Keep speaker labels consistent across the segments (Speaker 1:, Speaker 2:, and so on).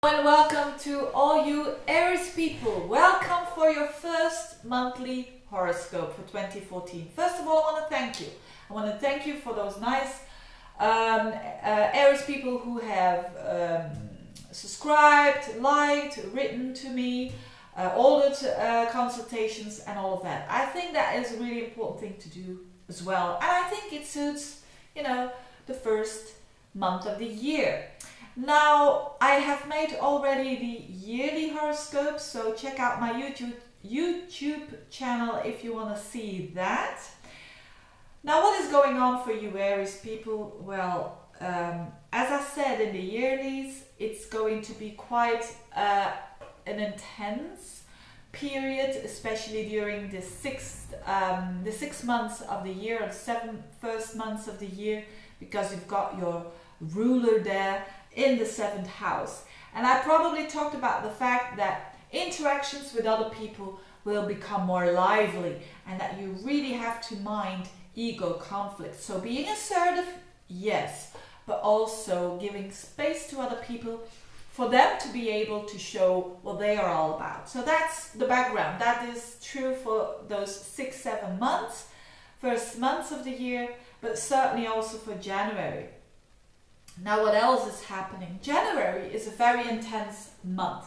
Speaker 1: And welcome to all you Aries people. Welcome for your first monthly horoscope for 2014. First of all, I want to thank you. I want to thank you for those nice Aries people who have subscribed, liked, written to me, ordered consultations and all of that. I think that is a really important thing to do as well. And I think it suits, the first month of the year. Now, I have made already the yearly horoscope, so check out my YouTube channel if you want to see that. Now, what is going on for you Aries people? Well, as I said in the yearlies, it's going to be quite an intense period, especially during the 6 months of the year, or the first 7 months of the year, because you've got your ruler there in the 7th house. And I probably talked about the fact that interactions with other people will become more lively and that you really have to mind ego conflicts. So being assertive, yes, but also giving space to other people for them to be able to show what they are all about. So that's the background. That is true for those 6-7 months, first months of the year, but certainly also for January. Now, what else is happening? January is a very intense month.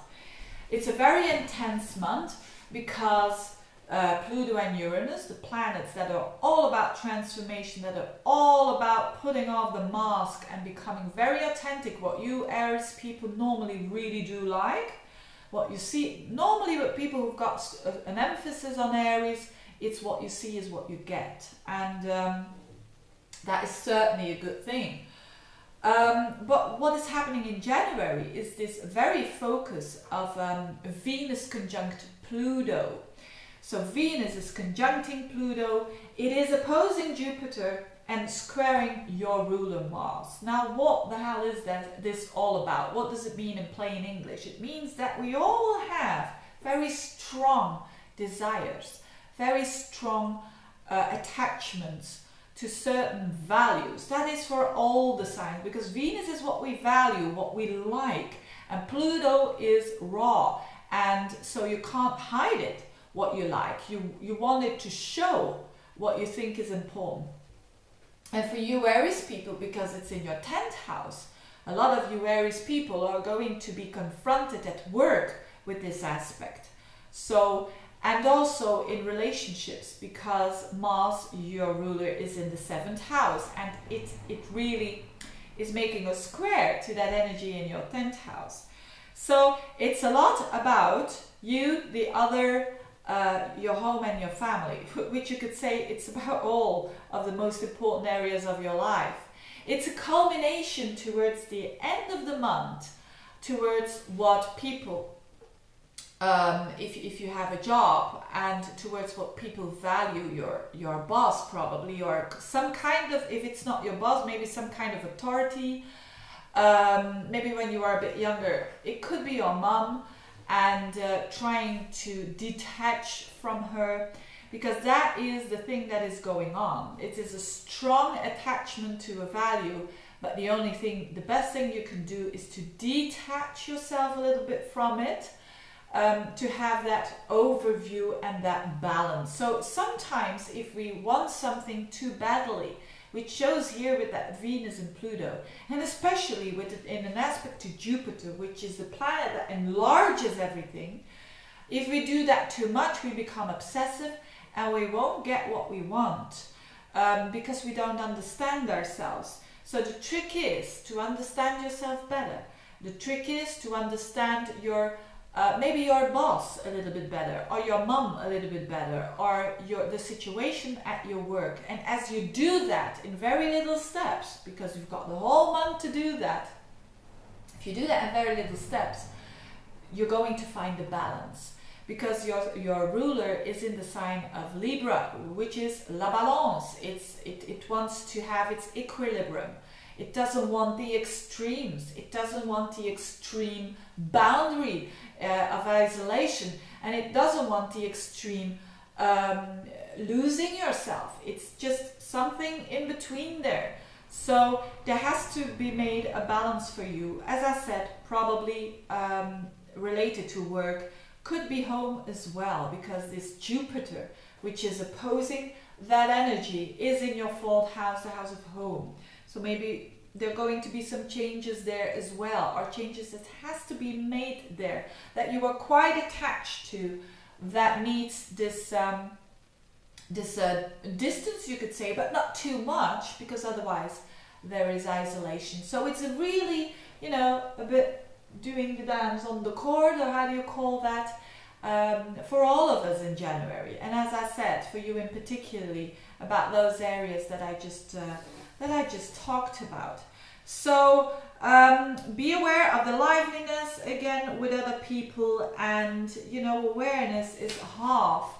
Speaker 1: It's a very intense month because Pluto and Uranus, the planets that are all about transformation, that are all about putting off the mask and becoming very authentic, what you Aries people normally really do like. What you see normally with people who've got an emphasis on Aries, it's what you see is what you get. And that is certainly a good thing. But what is happening in January is this very focus of Venus conjunct Pluto. So Venus is conjuncting Pluto, it is opposing Jupiter and squaring your ruler Mars. Now what the hell is this all about? What does it mean in plain English? It means that we all have very strong desires, very strong attachments to certain values. That is for all the signs, because Venus is what we value, what we like, and Pluto is raw, and so you can't hide it, what you like. You want it to show what you think is important. And for you Aries people, because it's in your 10th house, a lot of you Aries people are going to be confronted at work with this aspect. So, and also in relationships, because Mars, your ruler, is in the 7th house, and it really is making a square to that energy in your 10th house. So it's a lot about you, the other, your home and your family, which you could say it's about all of the most important areas of your life. It's a culmination towards the end of the month, towards what people, if you have a job, and towards what people value, your boss probably, or some kind of, if it's not your boss, maybe some kind of authority. Maybe when you are a bit younger, it could be your mom, and trying to detach from her, because that is the thing that is going on. It is a strong attachment to a value, but the best thing you can do is to detach yourself a little bit from it, to have that overview and that balance. So sometimes if we want something too badly, which shows here with that Venus and Pluto, and especially with it in an aspect to Jupiter, which is the planet that enlarges everything, if we do that too much, we become obsessive and we won't get what we want, because we don't understand ourselves. So the trick is to understand yourself better. The trick is to understand maybe your boss a little bit better, or your mom a little bit better, or the situation at your work. And as you do that in very little steps, because you've got the whole month to do that, if you do that in very little steps, you're going to find the balance. Because your ruler is in the sign of Libra, which is la balance. It wants to have its equilibrium. It doesn't want the extremes. It doesn't want the extreme boundary of isolation, and it doesn't want the extreme losing yourself. It's just something in between there. So there has to be made a balance for you. As I said, probably related to work, could be home as well, because this Jupiter, which is opposing that energy, is in your fourth house, the house of home. So maybe there are going to be some changes there as well, or changes that has to be made there, that you are quite attached to, that needs this distance, you could say, but not too much, because otherwise there is isolation. So it's a really, you know, a bit doing the dance on the cord, or how do you call that, for all of us in January. And as I said, for you in particularly, about those areas that I just talked about. So be aware of the liveliness again with other people, and you know, awareness is half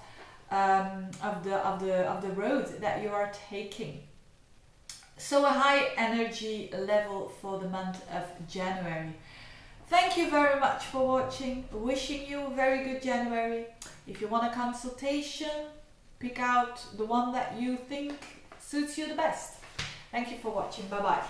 Speaker 1: of the road that you are taking. So a high energy level for the month of January. Thank you very much for watching. Wishing you a very good January. If you want a consultation, pick out the one that you think suits you the best. Thank you for watching. Bye bye.